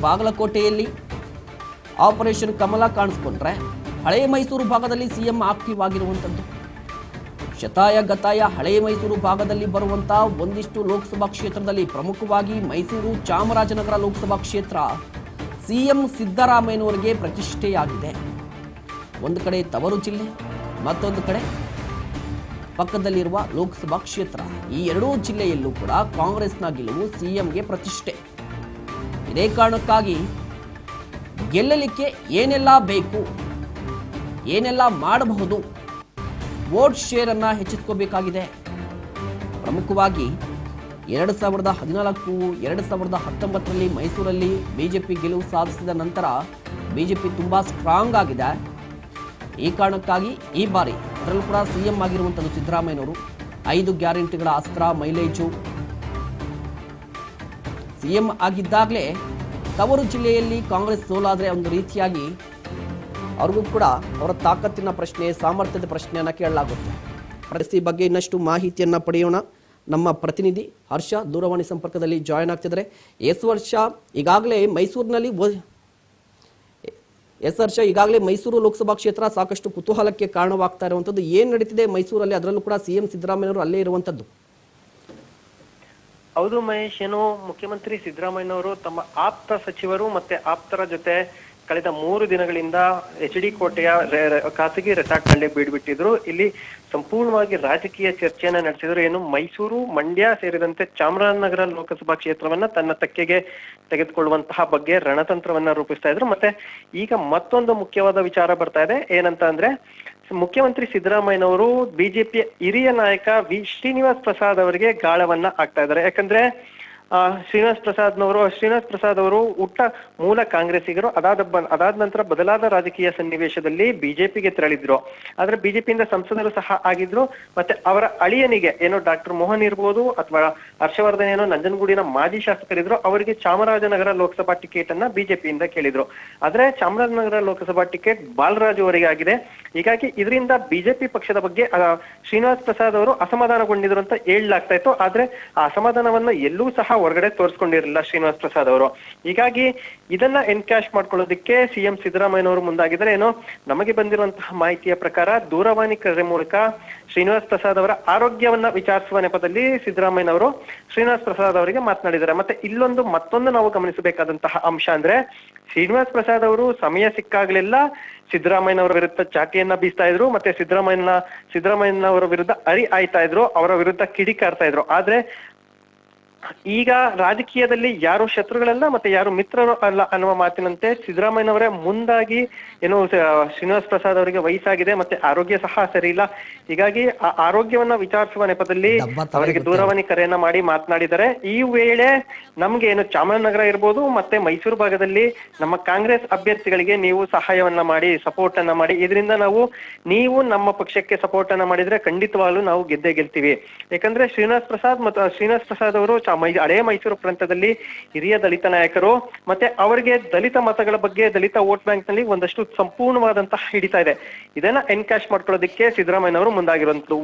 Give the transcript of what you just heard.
ಬಾಗಲಕೋಟೆಯಲ್ಲಿ ಆಪರೇಷನ್ ಕಮಲ ಕಾಣಿಸ್ಕೊಂಡ್ರೆ ಹಳೆ ಮೈಸೂರು ಭಾಗದಲ್ಲಿ ಸಿಎಂ ಆಕ್ಟಿವ್ ಆಗಿರುವಂಥದ್ದು. ಶತಾಯ ಗತಾಯ ಹಳೆ ಮೈಸೂರು ಭಾಗದಲ್ಲಿ ಬರುವಂಥ ಒಂದಿಷ್ಟು ಲೋಕಸಭಾ ಕ್ಷೇತ್ರದಲ್ಲಿ ಪ್ರಮುಖವಾಗಿ ಮೈಸೂರು ಚಾಮರಾಜನಗರ ಲೋಕಸಭಾ ಕ್ಷೇತ್ರ ಸಿಎಂ ಸಿದ್ದರಾಮಯ್ಯನವರಿಗೆ ಪ್ರತಿಷ್ಠೆಯಾಗಿದೆ. ಒಂದು ಕಡೆ ತವರು ಜಿಲ್ಲೆ, ಮತ್ತೊಂದು ಕಡೆ ಪಕ್ಕದಲ್ಲಿರುವ ಲೋಕಸಭಾ ಕ್ಷೇತ್ರ. ಈ ಎರಡೂ ಜಿಲ್ಲೆಯಲ್ಲೂ ಕೂಡ ಕಾಂಗ್ರೆಸ್ನ ಗೆಲುವು ಸಿಎಂಗೆ ಪ್ರತಿಷ್ಠೆ. ಇದೇ ಕಾರಣಕ್ಕಾಗಿ ಗೆಲ್ಲಲಿಕ್ಕೆ ಏನೆಲ್ಲ ಬೇಕು, ಏನೆಲ್ಲ ಮಾಡಬಹುದು, ವೋಟ್ ಶೇರ್ ಅನ್ನ ಹೆಚ್ಚಿಸ್ಕೋಬೇಕಾಗಿದೆ. ಪ್ರಮುಖವಾಗಿ 2014, 2019ರಲ್ಲಿ ಮೈಸೂರಲ್ಲಿ ಬಿಜೆಪಿ ಗೆಲುವು ಸಾಧಿಸಿದ ನಂತರ ಬಿಜೆಪಿ ತುಂಬಾ ಸ್ಟ್ರಾಂಗ್ ಆಗಿದೆ. ಈ ಕಾರಣಕ್ಕಾಗಿ ಈ ಬಾರಿ ಅದರಲ್ಲೂ ಕೂಡ ಸಿಎಂ ಆಗಿರುವಂಥದ್ದು ಸಿದ್ದರಾಮಯ್ಯನವರು 5 ಗ್ಯಾರಂಟಿಗಳ ಅಸ್ತ್ರ ಮೈಲೇಜು. ಸಿಎಂ ಆಗಿದ್ದಾಗಲೇ ತವರು ಜಿಲ್ಲೆಯಲ್ಲಿ ಕಾಂಗ್ರೆಸ್ ಸೋಲಾದರೆ ಒಂದು ರೀತಿಯಾಗಿ ಅವ್ರಿಗೂ ಕೂಡ ಅವರ ತಾಕತ್ತಿನ ಪ್ರಶ್ನೆ, ಸಾಮರ್ಥ್ಯದ ಪ್ರಶ್ನೆಯನ್ನು ಕೇಳಲಾಗುತ್ತೆ. ಪರಿಸ್ಥಿತಿ ಬಗ್ಗೆ ಇನ್ನಷ್ಟು ಮಾಹಿತಿಯನ್ನು ಪಡೆಯೋಣ. ನಮ್ಮ ಪ್ರತಿನಿಧಿ ಹರ್ಷ ದೂರವಾಣಿ ಸಂಪರ್ಕದಲ್ಲಿ ಜಾಯಿನ್ ಆಗ್ತಿದ್ದಾರೆ. ಈಗಾಗಲೇ ಮೈಸೂರು ಲೋಕಸಭಾ ಕ್ಷೇತ್ರ ಸಾಕಷ್ಟು ಕುತೂಹಲಕ್ಕೆ ಕಾರಣವಾಗ್ತಾ ಇರುವಂಥದ್ದು. ಏನು ನಡೀತಿದೆ ಮೈಸೂರಲ್ಲಿ, ಅದರಲ್ಲೂ ಕೂಡ ಸಿಎಂ ಸಿದ್ದರಾಮಯ್ಯನವರು ಅಲ್ಲೇ ಇರುವಂಥದ್ದು? ಹೌದು ಮಹೇಶ್, ಮುಖ್ಯಮಂತ್ರಿ ಸಿದ್ದರಾಮಯ್ಯನವರು ತಮ್ಮ ಆಪ್ತ ಸಚಿವರು ಮತ್ತೆ ಆಪ್ತರ ಜೊತೆ ಕಳೆದ 3 ದಿನಗಳಿಂದ HD ಕೋಟೆಯ ಖಾಸಗಿ ರೆಸಾರ್ಟ್ ನಲ್ಲಿ ಬೀಡ್ಬಿಟ್ಟಿದ್ರು. ಇಲ್ಲಿ ಸಂಪೂರ್ಣವಾಗಿ ರಾಜಕೀಯ ಚರ್ಚೆಯನ್ನ ನಡೆಸಿದ್ರು. ಏನು ಮೈಸೂರು, ಮಂಡ್ಯ ಸೇರಿದಂತೆ ಚಾಮರಾಜನಗರ ಲೋಕಸಭಾ ಕ್ಷೇತ್ರವನ್ನ ತನ್ನ ತೆಕ್ಕೆಗೆ ತೆಗೆದುಕೊಳ್ಳುವಂತಹ ಬಗ್ಗೆ ರಣತಂತ್ರವನ್ನ ರೂಪಿಸ್ತಾ ಇದ್ರು. ಮತ್ತೆ ಈಗ ಮತ್ತೊಂದು ಮುಖ್ಯವಾದ ವಿಚಾರ ಬರ್ತಾ ಇದೆ. ಏನಂತ ಅಂದ್ರೆ, ಮುಖ್ಯಮಂತ್ರಿ ಸಿದ್ದರಾಮಯ್ಯನವರು ಬಿಜೆಪಿಯ ಹಿರಿಯ ನಾಯಕ ಶ್ರೀನಿವಾಸ್ ಪ್ರಸಾದ್ ಅವರಿಗೆ ಗಾಳವನ್ನ ಹಾಕ್ತಾ ಇದ್ದಾರೆ. ಯಾಕಂದ್ರೆ ಶ್ರೀನಿವಾಸ್ ಪ್ರಸಾದ್ ಅವರು ಹುಟ್ಟ ಮೂಲ ಕಾಂಗ್ರೆಸ್ಸಿಗರು. ಅದಾದ ನಂತರ ಬದಲಾದ ರಾಜಕೀಯ ಸನ್ನಿವೇಶದಲ್ಲಿ ಬಿಜೆಪಿಗೆ ತೆರಳಿದ್ರು. ಆದ್ರೆ ಬಿಜೆಪಿಯಿಂದ ಸಂಸದರು ಸಹ ಆಗಿದ್ರು. ಮತ್ತೆ ಅವರ ಅಳಿಯನಿಗೆ ಡಾಕ್ಟರ್ ಮೋಹನ್ ಇರ್ಬೋದು ಅಥವಾ ಹರ್ಷವರ್ಧನ್ ನಂಜನಗೂಡಿನ ಮಾಜಿ ಶಾಸಕರಿದ್ರು, ಅವರಿಗೆ ಚಾಮರಾಜನಗರ ಲೋಕಸಭಾ ಟಿಕೆಟ್ ಅನ್ನ ಬಿಜೆಪಿಯಿಂದ ಕೇಳಿದ್ರು. ಆದ್ರೆ ಚಾಮರಾಜನಗರ ಲೋಕಸಭಾ ಟಿಕೆಟ್ ಬಾಲರಾಜು ಅವರಿಗೆ ಆಗಿದೆ. ಹೀಗಾಗಿ ಇದರಿಂದ ಬಿಜೆಪಿ ಪಕ್ಷದ ಬಗ್ಗೆ ಶ್ರೀನಿವಾಸ್ ಪ್ರಸಾದ್ ಅವರು ಅಸಮಾಧಾನಗೊಂಡಿದ್ರು ಅಂತ ಹೇಳಲಾಗ್ತಾ ಇತ್ತು. ಆದ್ರೆ ಆ ಅಸಮಾಧಾನವನ್ನ ಎಲ್ಲೂ ಸಹ ಹೊರಗಡೆ ತೋರಿಸ್ಕೊಂಡಿರಲಿಲ್ಲ ಶ್ರೀನಿವಾಸ್ ಪ್ರಸಾದ್ ಅವರು. ಹೀಗಾಗಿ ಇದನ್ನ ಎನ್ಕ್ಯಾಶ್ ಮಾಡ್ಕೊಳ್ಳೋದಕ್ಕೆ ಸಿಎಂ ಸಿದ್ದರಾಮಯ್ಯನವರು ಮುಂದಾಗಿದ್ದಾರೆ. ನಮಗೆ ಬಂದಿರುವಂತಹ ಮಾಹಿತಿಯ ಪ್ರಕಾರ ದೂರವಾಣಿ ಕರೆ ಮೂಲಕ ಶ್ರೀನಿವಾಸ್ ಪ್ರಸಾದ್ ಅವರ ಆರೋಗ್ಯವನ್ನ ವಿಚಾರಿಸುವ ನೆಪದಲ್ಲಿ ಸಿದ್ದರಾಮಯ್ಯನವರು ಶ್ರೀನಿವಾಸ್ ಪ್ರಸಾದ್ ಅವರಿಗೆ ಮಾತನಾಡಿದ್ದಾರೆ. ಮತ್ತೆ ಮತ್ತೊಂದು ನಾವು ಗಮನಿಸಬೇಕಾದಂತಹ ಅಂಶ ಅಂದ್ರೆ, ಶ್ರೀನಿವಾಸ್ ಪ್ರಸಾದ್ ಅವರು ಸಮಯ ಸಿಕ್ಕಾಗ್ಲೆಲ್ಲ ಸಿದ್ದರಾಮಯ್ಯನವರ ವಿರುದ್ಧ ಚಾಟಿಯನ್ನ ಬೀಸ್ತಾ ಇದ್ರು. ಮತ್ತೆ ಸಿದ್ದರಾಮಯ್ಯನವರ ವಿರುದ್ಧ ಆಯ್ತಾ ಇದ್ರು, ಅವರ ವಿರುದ್ಧ ಕಿಡಿಕಾರ್ತಾ ಇದ್ರು. ಆದ್ರೆ ಈಗ ರಾಜಕೀಯದಲ್ಲಿ ಯಾರು ಶತ್ರುಗಳಲ್ಲ ಮತ್ತೆ ಯಾರು ಮಿತ್ರರು ಅಲ್ಲ ಅನ್ನುವ ಮಾತಿನಂತೆ ಸಿದ್ದರಾಮಯ್ಯನವರೇ ಮುಂದಾಗಿ ಶ್ರೀನಿವಾಸ್ ಪ್ರಸಾದ್ ಅವರಿಗೆ ವಯಸ್ಸಾಗಿದೆ, ಮತ್ತೆ ಆರೋಗ್ಯ ಸಹ ಸರಿ ಇಲ್ಲ. ಹೀಗಾಗಿ ಆ ಆರೋಗ್ಯವನ್ನ ವಿಚಾರಿಸುವ ನೆಪದಲ್ಲಿ ಅವರಿಗೆ ದೂರವಾಣಿ ಕರೆಯನ್ನ ಮಾಡಿ ಮಾತನಾಡಿದ್ದಾರೆ. ಈ ವೇಳೆ ನಮ್ಗೆ ಚಾಮರಾಜನಗರ ಇರ್ಬೋದು ಮತ್ತೆ ಮೈಸೂರು ಭಾಗದಲ್ಲಿ ನಮ್ಮ ಕಾಂಗ್ರೆಸ್ ಅಭ್ಯರ್ಥಿಗಳಿಗೆ ನೀವು ಸಹಾಯವನ್ನ ಮಾಡಿ, ಸಪೋರ್ಟ್ ಅನ್ನ ಮಾಡಿ. ಇದರಿಂದ ನೀವು ನಮ್ಮ ಪಕ್ಷಕ್ಕೆ ಸಪೋರ್ಟ್ ಅನ್ನ ಮಾಡಿದ್ರೆ ಖಂಡಿತವಾಗ್ಲೂ ನಾವು ಗೆದ್ದೇ ಗೆಲ್ತೀವಿ. ಯಾಕಂದ್ರೆ ಶ್ರೀನಿವಾಸ್ ಪ್ರಸಾದ್ ಅವರು ಹಳೆ ಮೈಸೂರು ಪ್ರಾಂತದಲ್ಲಿ ಹಿರಿಯ ದಲಿತ ನಾಯಕರು. ಮತ್ತೆ ಅವರಿಗೆ ದಲಿತ ಮತಗಳ ಬಗ್ಗೆ, ದಲಿತ ವೋಟ್ ಬ್ಯಾಂಕ್ ನಲ್ಲಿ ಒಂದಷ್ಟು ಸಂಪೂರ್ಣವಾದಂತಹ ಹಿಡಿತಾ ಇದೆ. ಇದನ್ನ ಎನ್ಕ್ಯಾಶ್ ಮಾಡ್ಕೊಳ್ಳೋದಕ್ಕೆ ಸಿದ್ದರಾಮಯ್ಯನವರು ಮುಂದಾಗಿರುವಂತದ್ದು.